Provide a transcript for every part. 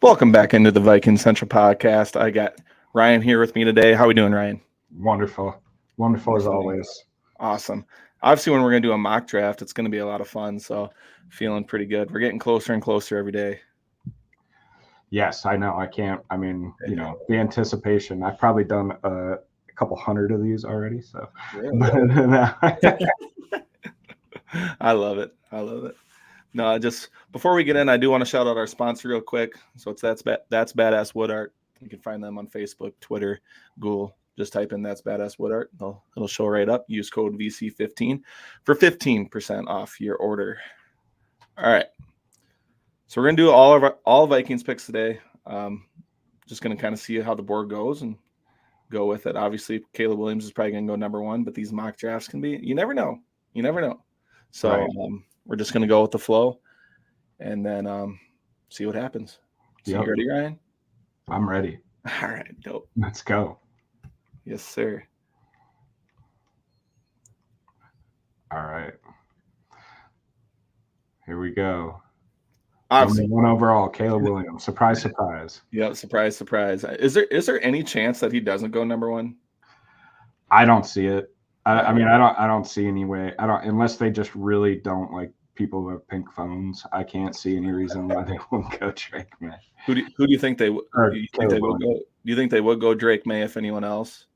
Welcome back into the Viking Central podcast. I got Ryan here with me today. How are we doing, Ryan? Wonderful. Wonderful as always. Awesome. Obviously, when we're going to do a mock draft, it's going to be a lot of fun. So feeling pretty good. We're getting closer and closer every day. Yes, I know. The anticipation. I've probably done a couple hundred of these already. So I love it. No, just before we get in, I do want to shout out our sponsor real quick. So it's That's Badass Wood Art. You can find them on Facebook, Twitter, Google. Just type in That's Badass Wood Art. It'll show right up. Use code VC15 for 15% off your order. All right. So we're gonna do all Vikings picks today. Just gonna kind of see how the board goes and go with it. Obviously, Caleb Williams is probably gonna go number one, but these mock drafts can be. You never know. So. Right. We're just going to go with the flow and then see what happens. So You ready, Ryan? I'm ready. All right, dope. Let's go. Yes, sir. All right. Here we go. Obviously, number one overall, Caleb Williams. Surprise, surprise. Yep, surprise, surprise. Is there any chance that he doesn't go number one? I don't see it. I don't see any way. Unless they just really don't like people who have pink phones. I can't see any reason why they won't go Drake May. Who do you think they would? Do you think they would go Drake May if anyone else?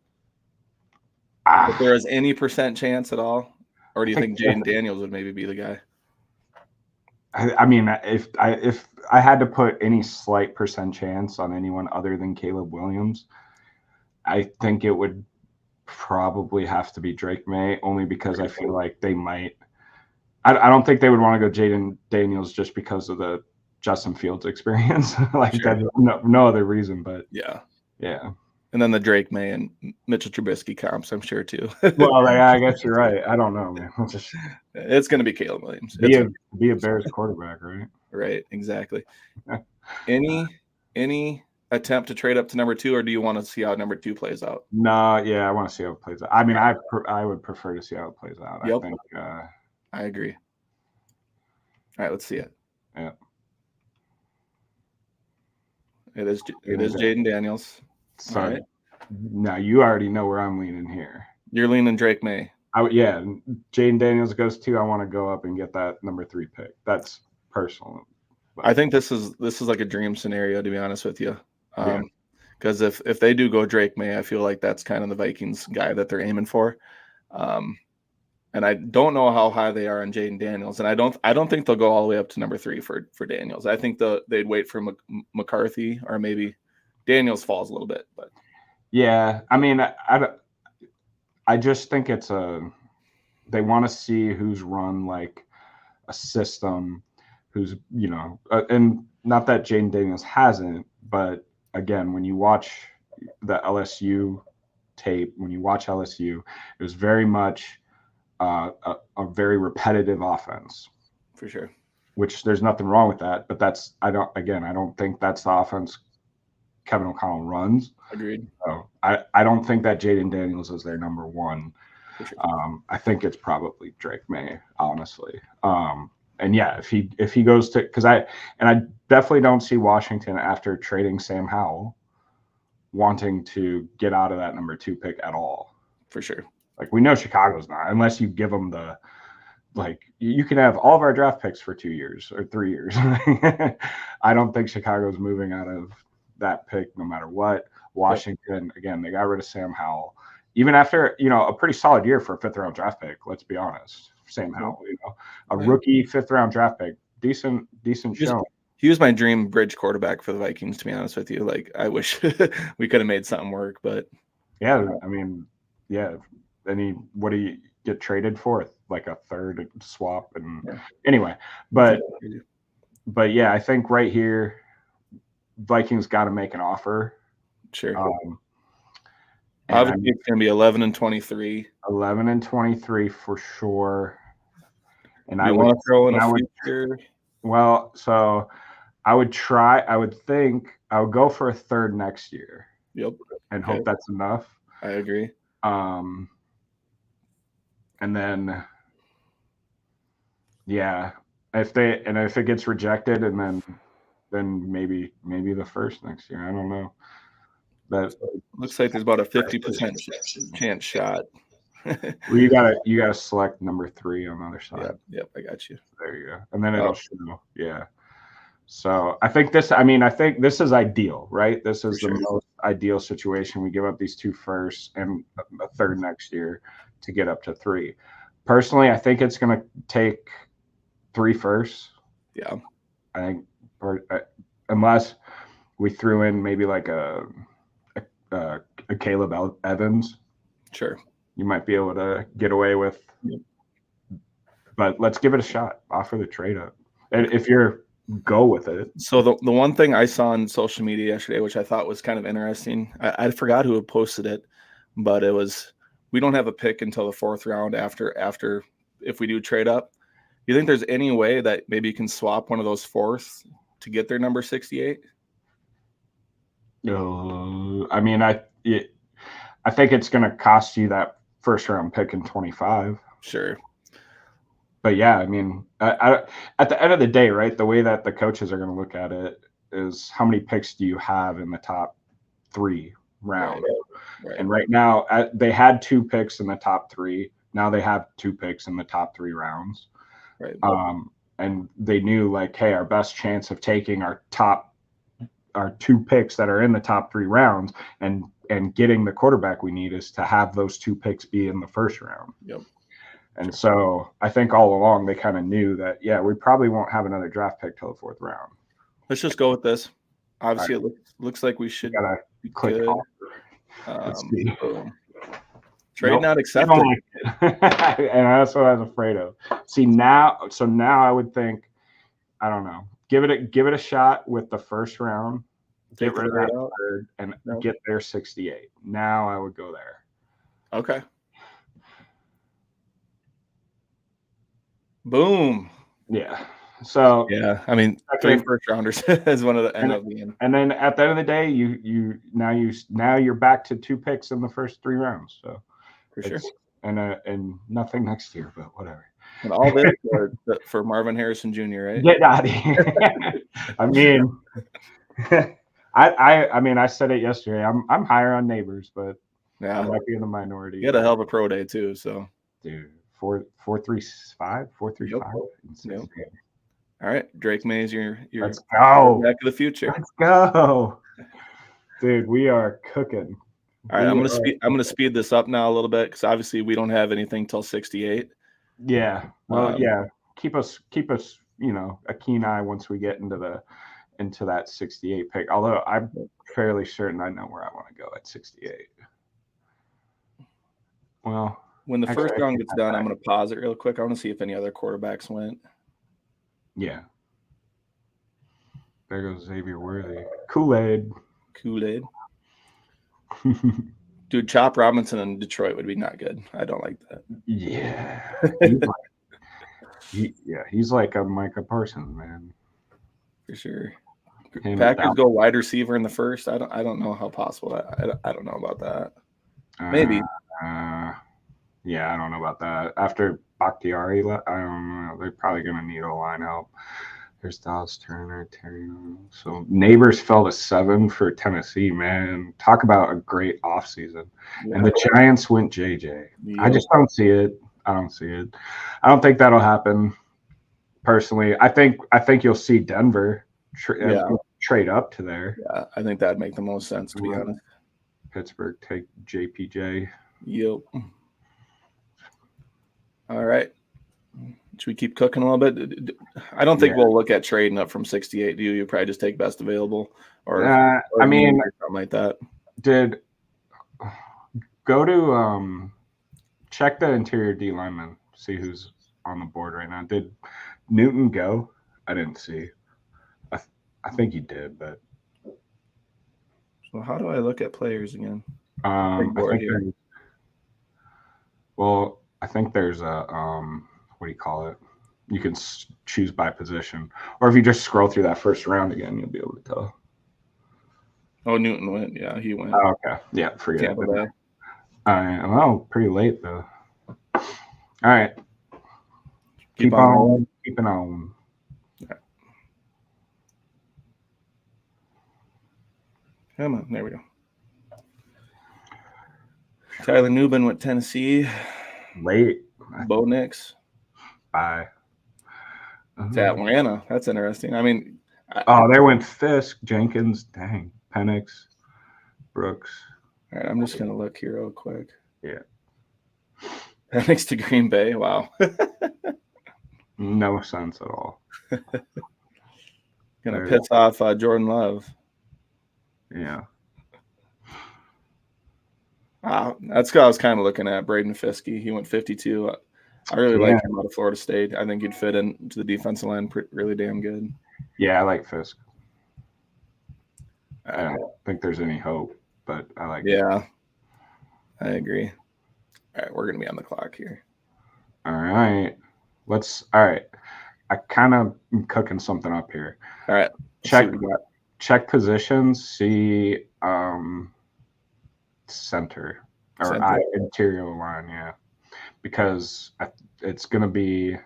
If there is any percent chance at all, or do you think Jaden Daniels would maybe be the guy? If I had to put any slight percent chance on anyone other than Caleb Williams, I think it would probably have to be Drake May, only because I feel like they might. I don't think they would want to go Jaden Daniels just because of the Justin Fields experience. That, no other reason, but yeah. And then the Drake May and Mitchell Trubisky comps, I'm sure too. Well, I guess you're right. I don't know, man. It's going to be Caleb Williams. Be a Bears quarterback, right? Right, exactly. Any attempt to trade up to number two, or do you want to see how number two plays out? No, yeah, I want to see how it plays out. I would prefer to see how it plays out. Yep. I think I agree. All right, let's see it. Yeah. It is Jaden Daniels. So right. Now you already know where I'm leaning here. You're leaning Drake May. Jaden Daniels goes 2. I want to go up and get that number 3 pick. That's personal. But I think this is like a dream scenario, to be honest with you. Because if they do go Drake May, I feel like that's kind of the Vikings guy that they're aiming for. And I don't know how high they are on Jaden Daniels, and I don't think they'll go all the way up to number 3 for Daniels. I think they'd wait for McCarthy, or maybe Daniels falls a little bit. But yeah, I just think it's they want to see who's run like a system, who's and not that Jaden Daniels hasn't, but again, when you watch the LSU tape, it was very much a very repetitive offense. For sure. Which there's nothing wrong with that, but I don't think that's the offense Kevin O'Connell runs. Agreed. So I don't think that Jaden Daniels is their number one. For sure. I think it's probably Drake May, honestly. And yeah, if he goes to, because I definitely don't see Washington, after trading Sam Howell, wanting to get out of that number 2 pick at all. For sure. Like, we know Chicago's not, unless you give them you can have all of our draft picks for 2 years or 3 years. I don't think Chicago's moving out of that pick no matter what. Washington, again, they got rid of Sam Howell. Even after, a pretty solid year for a 5th-round draft pick, let's be honest. Sam Howell, rookie 5th-round draft pick, decent showing. He was my dream bridge quarterback for the Vikings, to be honest with you. Like, I wish we could have made something work, but yeah, what do you get traded for? Like a third swap, and anyway, but yeah, I think right here, Vikings got to make an offer. Sure. Obviously, it's going to be 11 and 23. 11 and 23 for sure. And I want to throw in a future. Well, so I would think I would go for a third next year. Yep. And hope that's enough. I agree. And then, yeah, if it gets rejected, and then then maybe the first next year. I don't know. But looks like there's about a 50% chance shot. well, you gotta select number 3 on the other side. Yep, I got you. There you go, and then it'll show. Yeah. So I think this is ideal, right? This is the most ideal situation. We give up these 2 firsts and a third next year to get up to 3. Personally, I think it's going to take 3 firsts. Yeah. I think, unless we threw in maybe like a Caleb Evans. Sure. You might be able to get away with. Yep. But let's give it a shot. Offer the trade up. And if you're go with it. So the one thing I saw on social media yesterday, which I thought was kind of interesting, I forgot who had posted it, but it was, we don't have a pick until the 4th round after if we do trade up. You think there's any way that maybe you can swap one of those 4ths to get their number 68? I mean, I think it's going to cost you that first round pick in 25. Sure. But yeah, I mean, at the end of the day, right, the way that the coaches are going to look at it is how many picks do you have in the top 3 rounds? Right. And right now, they had 2 picks in the top 3. Now they have 2 picks in the top 3 rounds. Right. And they knew, like, hey, our best chance of taking our 2 picks that are in the top 3 rounds and getting the quarterback we need is to have those 2 picks be in the first round. Yep. And so I think all along they kind of knew that, yeah, we probably won't have another draft pick till the 4th round. Let's just go with this. Obviously, it looks like we should. Gotta click off. Trade not accepted. And that's what I was afraid of. See, now I would think, I don't know, give it a shot with the first round, get rid of that third, and get their 68. Now I would go there. Okay. Boom. Yeah. So yeah, I mean, 3 first rounders is one of the end of the game. And then at the end of the day, now you're back to 2 picks in the first 3 rounds. So for sure. And nothing next year, but whatever. And all this for Marvin Harrison Jr., right? Get out of here. I mean, I mean, I said it yesterday. I'm higher on Neighbors, but I might be in the minority. You had a hell of a pro day too, so. Dude, 4.35, 4.35. Yep. All right, Drake Mays, you're let's go back to the future. Let's go, dude. We are cooking. All right, I'm gonna speed this up now a little bit because obviously we don't have anything till 68. Yeah. Well, yeah. Keep us, a keen eye once we get into that 68 pick. Although I'm fairly certain I know where I want to go at 68. Well, when the first round gets done, I'm going to pause it real quick. I want to see if any other quarterbacks went. Yeah. There goes Xavier Worthy. Kool-Aid. Dude, Chop Robinson in Detroit would be not good. I don't like that. Yeah. He's like a Micah Parsons, man. For sure. Packers go wide receiver in the first. I don't know how possible that. I don't know about that. Maybe. Yeah, I don't know about that. After Bakhtiari, I don't know. They're probably going to need O-line help. There's Dallas Turner, Terry. So Neighbors fell to 7 for Tennessee, man. Talk about a great offseason. Yeah. And the Giants went JJ. Yeah. I just don't see it. I don't think that'll happen. Personally, I think you'll see Denver trade up to there. Yeah, I think that'd make the most sense, to be honest. Pittsburgh take JPJ. Yep. All right. Should we keep cooking a little bit? I don't think we'll look at trading up from 68. Do you? You probably just take best available, or I mean, something like that. Go to check the interior D lineman, see who's on the board right now. Did Newton go? I didn't see. I think he did, but. So how do I look at players again? I think there's a what do you call it? You can choose by position, or if you just scroll through that first round again, you'll be able to tell. Oh, Newton went. Yeah, he went. Oh, okay. Yeah, forget it. Oh, pretty late though. All right. Keep on keeping on. Come on, there we go. Tyler Newbin went Tennessee. Late. Bo Nix. Bye. To Atlanta. That's interesting. I mean, they went Fisk, Jenkins, dang, Penix, Brooks. All right, I'm just gonna look here real quick. Yeah. Penix to Green Bay. Wow. No sense at all. Gonna piss off Jordan Love. Yeah. Wow, that's what I was kind of looking at. Braden Fiske. He went 52. I really like him out of Florida State. I think he'd fit into the defensive line really damn good. Yeah, I like Fisk. I don't think there's any hope, but I like it. Yeah, I agree. All right, we're going to be on the clock here. All right. All right. I kind of am cooking something up here. All right. Check positions, see center or interior line, yeah. Because it's going to be,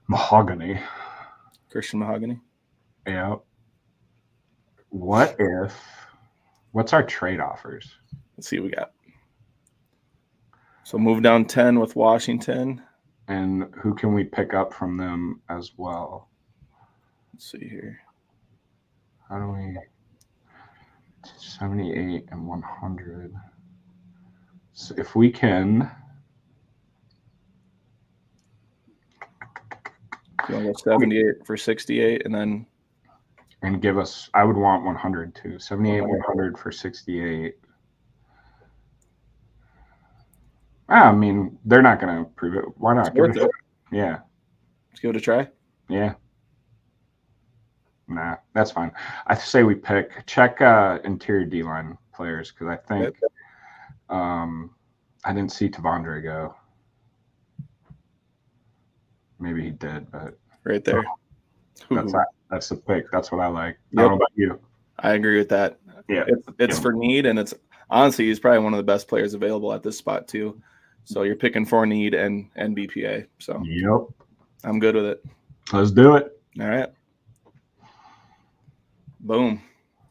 Mahogany. Christian Mahogany. Yeah. What's our trade offers? Let's see what we got. So move down 10 with Washington. And who can we pick up from them as well? Let's see here. How do we 78 and 100? So if we can, you want to go 78 for 68 and give us, I would want 100 too. 78, 100 for 68. I mean, they're not going to prove it. Why not? Give it. Yeah. Let's give it a try. Yeah. Nah, that's fine. I say we check interior D-line players because I think I didn't see Tavondre go. Maybe he did, but right there. That's the pick. That's what I like. Yep. I don't know about you. I agree with that. Yeah. It's for need, and it's honestly he's probably one of the best players available at this spot too. So you're picking for need and BPA. So yep. I'm good with it. Let's do it. All right. Boom.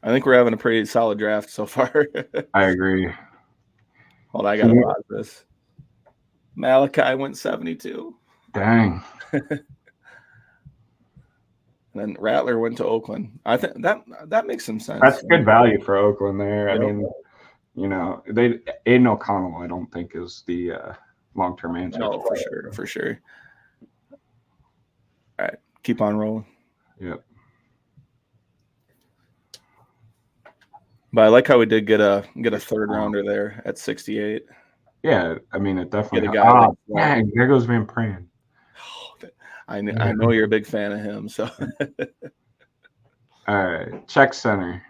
I think we're having a pretty solid draft so far. I agree. Hold on, I got to pause this. Malachi went 72. Dang. And then Rattler went to Oakland. I think that makes some sense. That's good value for Oakland there. Yep. I mean, Aiden O'Connell, I don't think is the long-term answer. No, for sure. All right, keep on rolling. Yep. But I like how we did get a third rounder there at 68. Yeah, I mean it definitely. Get a guy dang, there goes Van Pran. I know you're a big fan of him, so. All right, check center.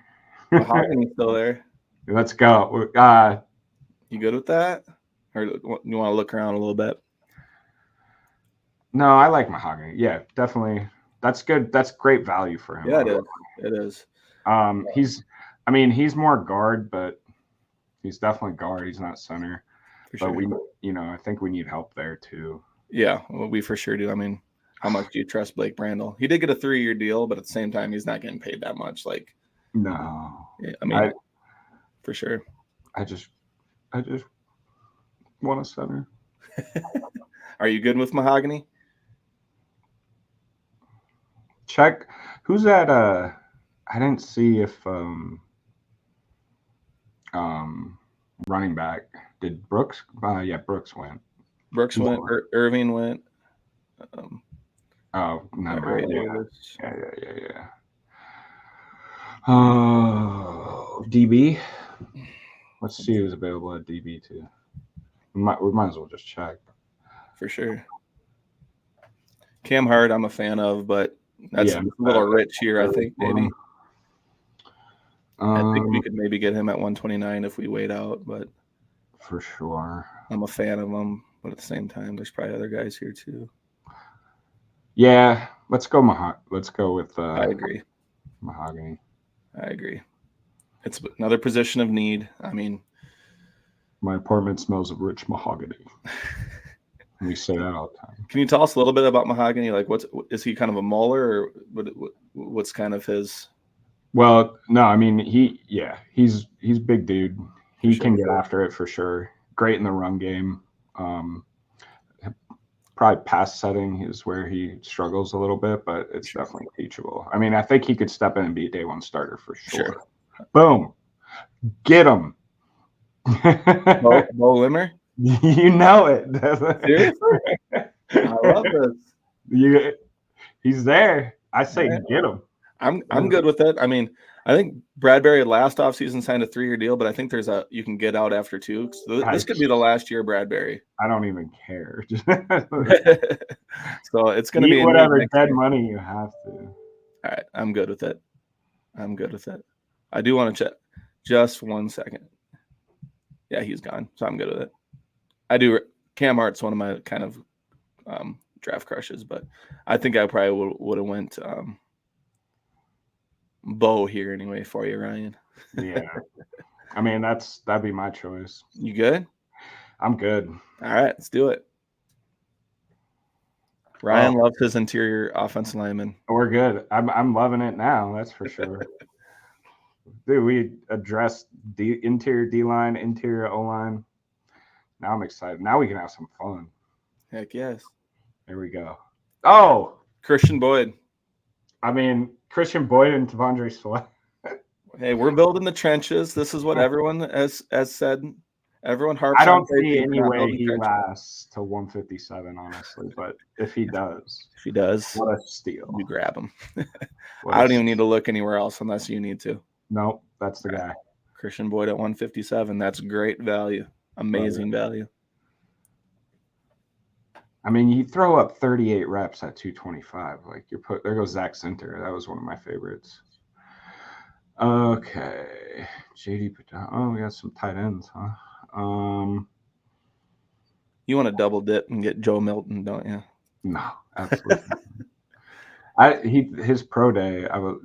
Mahogany's still there. Let's go. You good with that, or you want to look around a little bit? No, I like Mahogany. Yeah, definitely. That's good. That's great value for him. Yeah, it is. He's more guard, but he's definitely guard. He's not center. For sure. But I think we need help there too. Yeah, well, we for sure do. I mean, how much do you trust Blake Brandel? He did get a 3-year deal, but at the same time, he's not getting paid that much. Like, no. Yeah, I mean, for sure. I just want a center. Are you good with Mahogany? Check. Who's that? I didn't see if running back did Brooks. Brooks went. Brooks went. Irving went. Never mind. Yeah. DB. Let's see who's available at DB too. We might as well just check. For sure. Cam Hart, I'm a fan of, but that's a little rich here, I think, maybe. I think we could maybe get him at 129 if we wait out, but for sure. I'm a fan of him, but at the same time, there's probably other guys here too. Yeah, let's go with I agree. Mahogany. I agree. It's another position of need. I mean, my apartment smells of rich mahogany. We say that all the time. Can you tell us a little bit about Mahogany? Like, is he kind of a mauler, or what's kind of his? Well, no, I mean he's big dude. He For can sure. get after it for sure. Great in the run game. Probably pass setting is where he struggles a little bit, but it's Sure. definitely teachable. I mean, I think he could step in and be a day one starter for sure. Sure. Boom, get him. Bo Limmer? You know it. Seriously? I love this. He's there. I say Right. get him. I'm good with it. I mean, I think Bradbury last offseason signed a 3-year deal, but I think you can get out after 2. So this could be the last year Bradbury. I don't even care. So it's going to Eat be a whatever neat dead year. money you have to. All right, I'm good with it. I do want to check. Just 1 second. Yeah, he's gone, so I'm good with it. I do. Cam Hart's one of my kind of draft crushes, but I think I probably would have went Bo here anyway for you, Ryan. Yeah. I mean, that'd be my choice. You good? I'm good. All right, let's do it. Ryan loves his interior offensive lineman. We're good. I'm loving it now. That's for sure. Dude, we addressed the interior D line, interior O line. Now I'm excited. Now we can have some fun. Heck yes. There we go. Oh, Christian Boyd. I mean, Christian Boyd and T'Vondre Sweat. Hey, we're building the trenches. This is what everyone has said. Everyone harps I on don't see any way building he trenches. lasts to 157, honestly. But if he does, what a steal! You grab him. I don't even need to look anywhere else unless you need to. Nope, that's the guy. Christian Boyd at 157. That's great value. Amazing value. I mean, you throw up 38 reps at 225. Like there goes Zach Sinter. That was one of my favorites. Okay, JD. Oh, we got some tight ends, huh? You want to double dip and get Joe Milton, don't you? No, absolutely. His pro day. I don't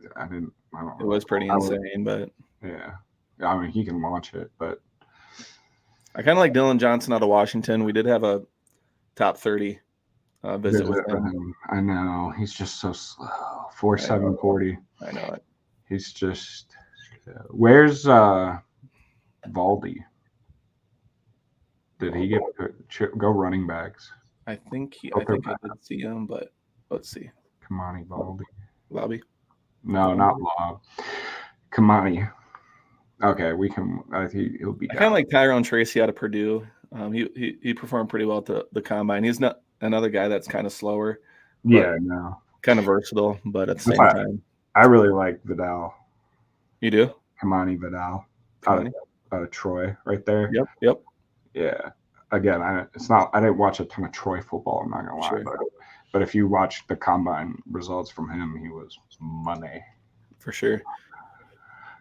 know. It was pretty insane, but yeah. I mean, he can launch it, but I kind of like Dylan Johnson out of Washington. We did have a top 30 visit with him. I know he's just so slow. 4.740. I know it. He's just. Where's Valdi? Did he go running backs? I think I did see him, but let's see. Kamani Valdi. Lobby? No, not Lob. Kamani. Okay, we can. He'll be. I kind of like Tyrone Tracy out of Purdue. He performed pretty well at the combine. He's not another guy that's kind of slower. Yeah, no. Kind of versatile, but at the same time, I really like Vidal. You do? Kamani Vidal out of Troy, right there. Yep. Yeah. Again, I didn't watch a ton of Troy football. I'm not gonna lie, but if you watch the combine results from him, he was money for sure.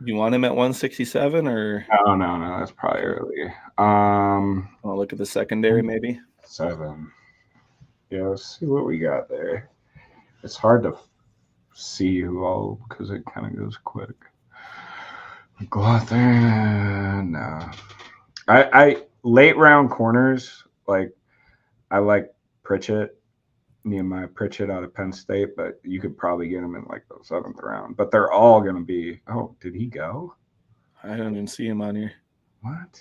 You want him at 167 or? No, that's probably early. I'll look at the secondary, maybe 7. Yeah, let's see what we got there. It's hard to see who all because it kind of goes quick. Go out there. No, I late round corners like I like Pritchett, Nehemiah Pritchett out of Penn State, but you could probably get him in like the 7th round. But they're all going to be. Oh, did he go? I don't even see him on here. What?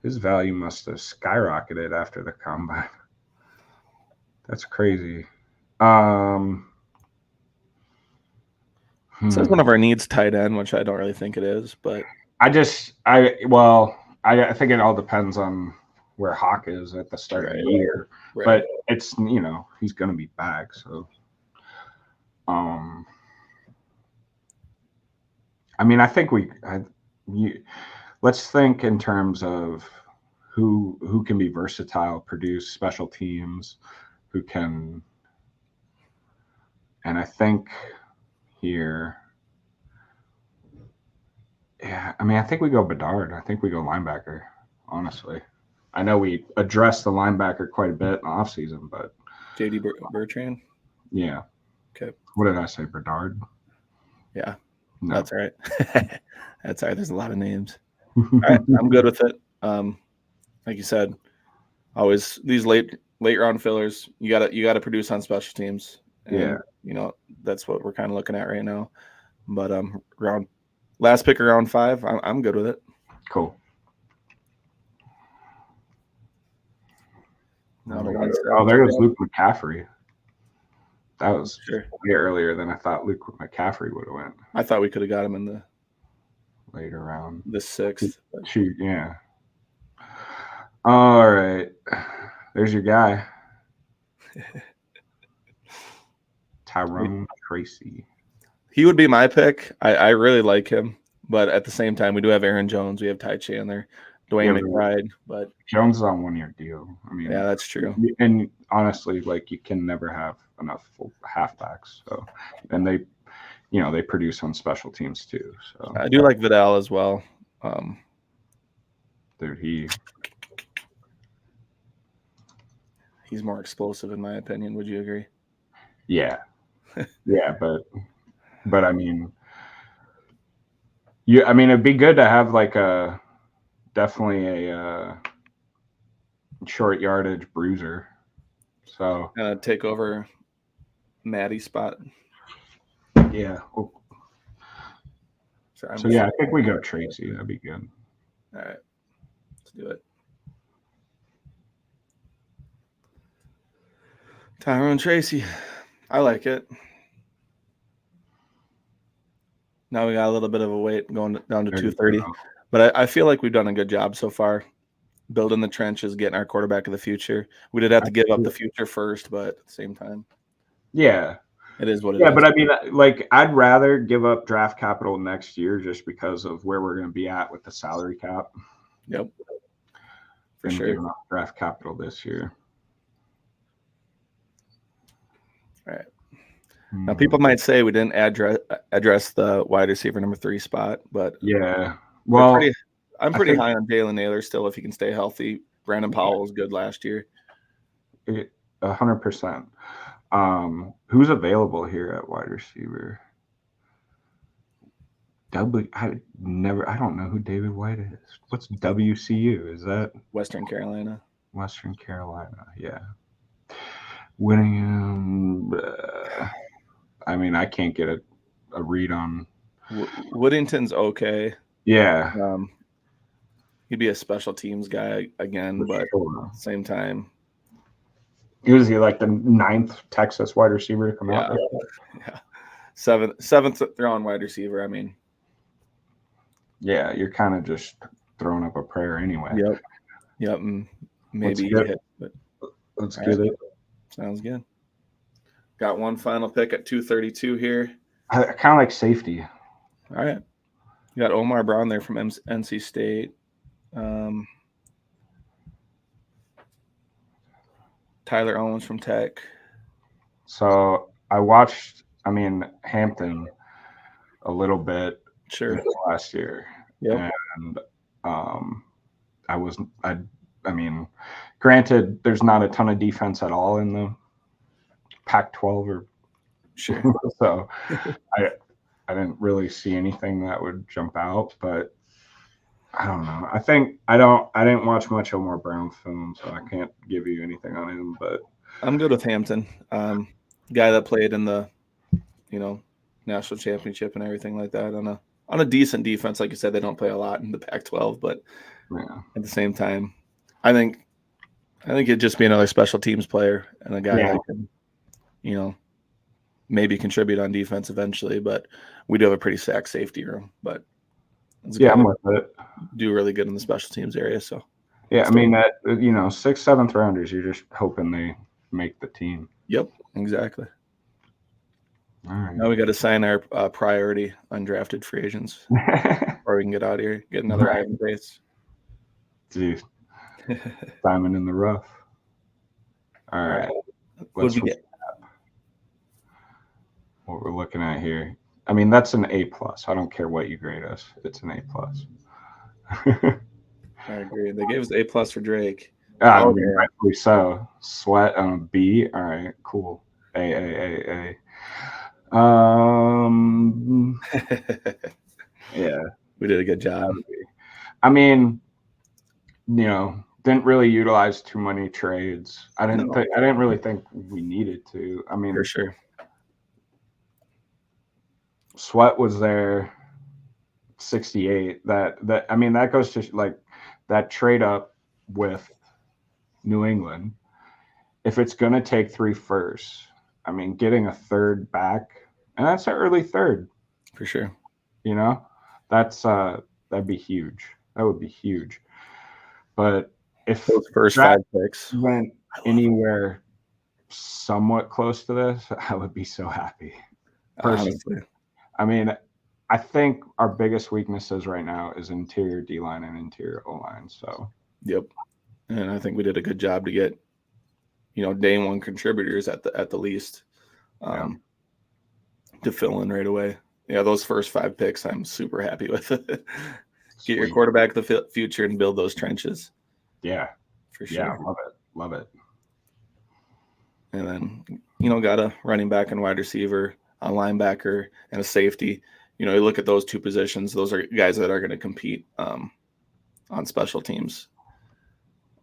His value must have skyrocketed after the combine. That's crazy. So it's one of our needs tight end, which I don't really think it is, but I think it all depends on where Hawk is at the start of the year. Right. But it's he's going to be back, so I mean, I think let's think in terms of who can be versatile, produce special teams, who can, and I think here, yeah, I mean, I think we go Bedard. I think we go linebacker, honestly. I know we addressed the linebacker quite a bit in the offseason, but JD Bertrand? Yeah. Okay. What did I say, Bedard? Yeah. No. That's all right. That's all right. There's a lot of names. All right, I'm good with it. Like you said, always these late round fillers. You gotta produce on special teams. And, that's what we're kind of looking at right now. But last pick of round 5, I'm good with it. Cool. Now to Oh, 170. there goes Luke McCaffrey. That was Sure. way earlier than I thought Luke McCaffrey would have went. I thought we could have got him in the Later round. the 6th. Shoot, yeah. All right. There's your guy. Tyrone Tracy. He would be my pick. I really like him. But at the same time, we do have Aaron Jones. We have Ty Chandler, Dwayne McBride. But Jones is on 1-year deal. I mean, yeah, that's true. And honestly, like, you can never have enough full halfbacks. So, and they produce on special teams too. So I do like Vidal as well. Dude, he's more explosive in my opinion. Would you agree? Yeah, yeah, but I mean, it'd be good to have like definitely a short yardage bruiser. So take over Maddie's spot. Yeah. Sorry, So yeah, I think we go Tracy. That'd be good. All right, let's do it. Tyrone Tracy, I like it. Now we got a little bit of a weight going down to 230, but I feel like we've done a good job so far, building the trenches, getting our quarterback of the future. We did have to give up the future first, but at the same time, yeah, it is what it is. Yeah, but I mean, like, I'd rather give up draft capital next year just because of where we're going to be at with the salary cap. Yep, for than sure. giving up draft capital this year. All right. Now, people might say we didn't address the wide receiver number 3 spot, but yeah, well, I'm pretty high on Jalen Naylor still if he can stay healthy. Brandon Powell was good last year. 100%. Who's available here at wide receiver? I don't know who David White is. What's WCU? Is that Western Carolina? Western Carolina, yeah. Winning. I mean, I can't get a read on. Woodington's okay. Yeah. He'd be a special teams guy again, but at the same time. Was he like the 9th Texas wide receiver to come out? Yeah. Seventh round wide receiver. I mean. Yeah, you're kind of just throwing up a prayer anyway. Yep. Maybe he hit, but let's get it. Sounds good. Got one final pick at 232 here. I kind of like safety. All right. You got Omar Brown there from NC State. Tyler Owens from Tech. So I watched, Hampton a little bit last year. Yep. And granted, there's not a ton of defense at all in the Pac-12 or so I didn't really see anything that would jump out, but I don't know. I didn't watch much Omar Brown film, so I can't give you anything on him, but I'm good with Hampton. Guy that played in the, national championship and everything like that on a decent defense. Like you said, they don't play a lot in the Pac-12, but at the same time, I think it'd just be another special teams player and a guy that can, maybe contribute on defense eventually. But we do have a pretty stacked safety room. But I'm with it. Do really good in the special teams area. So yeah, I mean that 6th, 7th rounders, you're just hoping they make the team. Yep, exactly. All right. Now we got to sign our priority undrafted free agents, or we can get out of here, get another Ivan Pace. Dude, diamond in the rough. All right. What did we get? What we're looking at here. I mean, that's an A+. I don't care what you grade us. It's an A+. I agree. They gave us A+ for Drake. Rightfully so. Sweat on a B. All right, cool. A. Yeah, we did a good job. I mean, didn't really utilize too many trades. I didn't really think we needed to. I mean, for sure. Sweat was there 68. That I mean, that goes to like that trade up with New England. If it's gonna take 3 firsts, I mean, getting a third back, and that's an early third, For sure. you know, that's that'd be huge. That would be huge. But if Those first draft 5 picks. went anywhere somewhat close to this, I would be so happy. Personally. Honestly. I mean, I think our biggest weaknesses right now is interior D line and interior O line. So Yep. And I think we did a good job to get, day one contributors at the least, to fill in right away. Yeah, those first 5 picks, I'm super happy with. Get your quarterback the future and build those trenches. Yeah, for sure. Yeah, love it. And then, got a running back and wide receiver, a linebacker, and a safety. You look at those 2 positions; those are guys that are going to compete on special teams.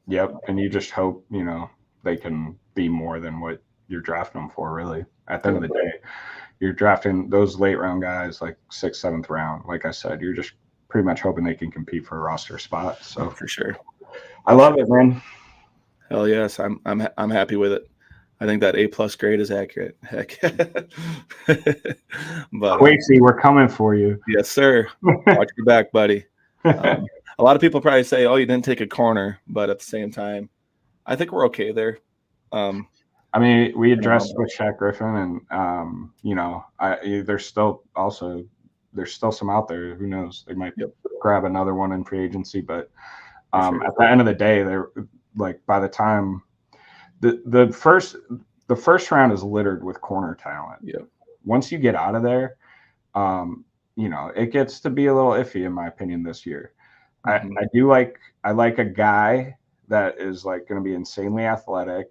Yep, and you just hope they can be more than what you're drafting them for. Really, at the end of the day, you're drafting those late round guys like 6th, 7th round. Like I said, you're just pretty much hoping they can compete for a roster spot. So for sure, I love it, man. Hell yes, I'm happy with it. I think that A+ grade is accurate. Heck, but Quasey, we're coming for you. Yes, sir. Watch your back, buddy. A lot of people probably say, "Oh, you didn't take a corner," but at the same time, I think we're okay there. I mean, we addressed with Shaq Griffin, and there's still some out there. Who knows? They might grab another one in free agency, but at the end of the day, they're like by the time the first round is littered with corner talent. Yep. Once you get out of there, it gets to be a little iffy in my opinion this year. Mm-hmm. I like a guy that is like going to be insanely athletic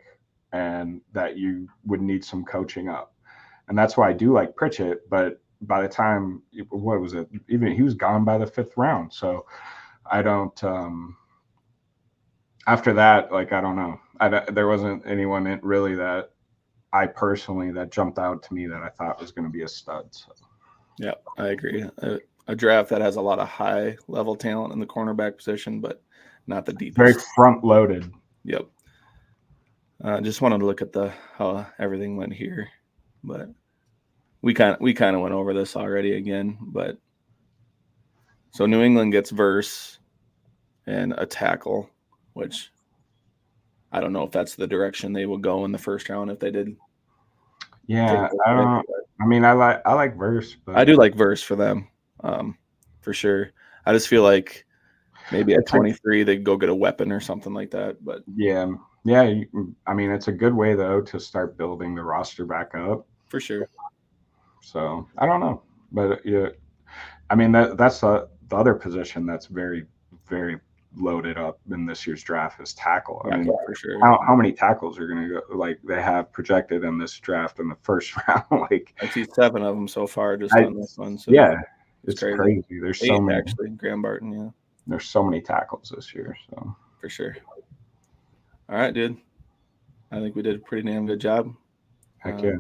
and that you would need some coaching up. And that's why I do like Pritchett, but by the time, what was it? Even he was gone by the 5th round. So I don't, after that, like, I don't know. There wasn't anyone really that I personally that jumped out to me that I thought was going to be a stud. So. Yeah, I agree. A draft that has a lot of high level talent in the cornerback position, but not the deepest. Very front loaded. Yep. Just wanted to look at how everything went here, but we kind of went over this already again. But so New England gets Verse and a tackle, which I don't know if that's the direction they will go in the first round if they did. Yeah, I don't know. I mean, I like Verse, but I do like Verse for them, for sure. I just feel like maybe at 23 they'd go get a weapon or something like that. But yeah. I mean, it's a good way though to start building the roster back up. For sure. So I don't know, but yeah, I mean that's the other position that's very, very loaded up in this year's draft is tackle. I mean, for sure. How many tackles are going to go? Like they have projected in this draft in the first round. Like I see 7 of them so far just on this one. So yeah, it's crazy. There's 8, so many. Actually, Graham Barton. Yeah. There's so many tackles this year. So for sure. All right, dude. I think we did a pretty damn good job. Heck yeah.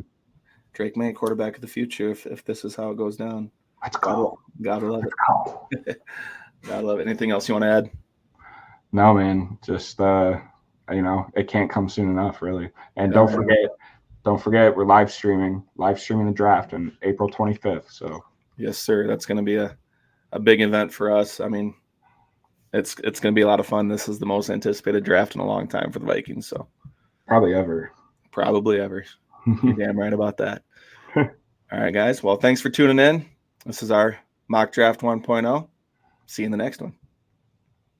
Drake May, quarterback of the future, if this is how it goes down. Let's go. Gotta love it. Gotta love it. Anything else you want to add? No, man. Just it can't come soon enough, really. And don't forget, we're live streaming the draft on April 25th. So yes, sir. That's gonna be a big event for us. I mean, it's gonna be a lot of fun. This is the most anticipated draft in a long time for the Vikings. So probably ever. You're damn right about that. All right, guys. Well, thanks for tuning in. This is our mock draft 1.0. See you in the next one.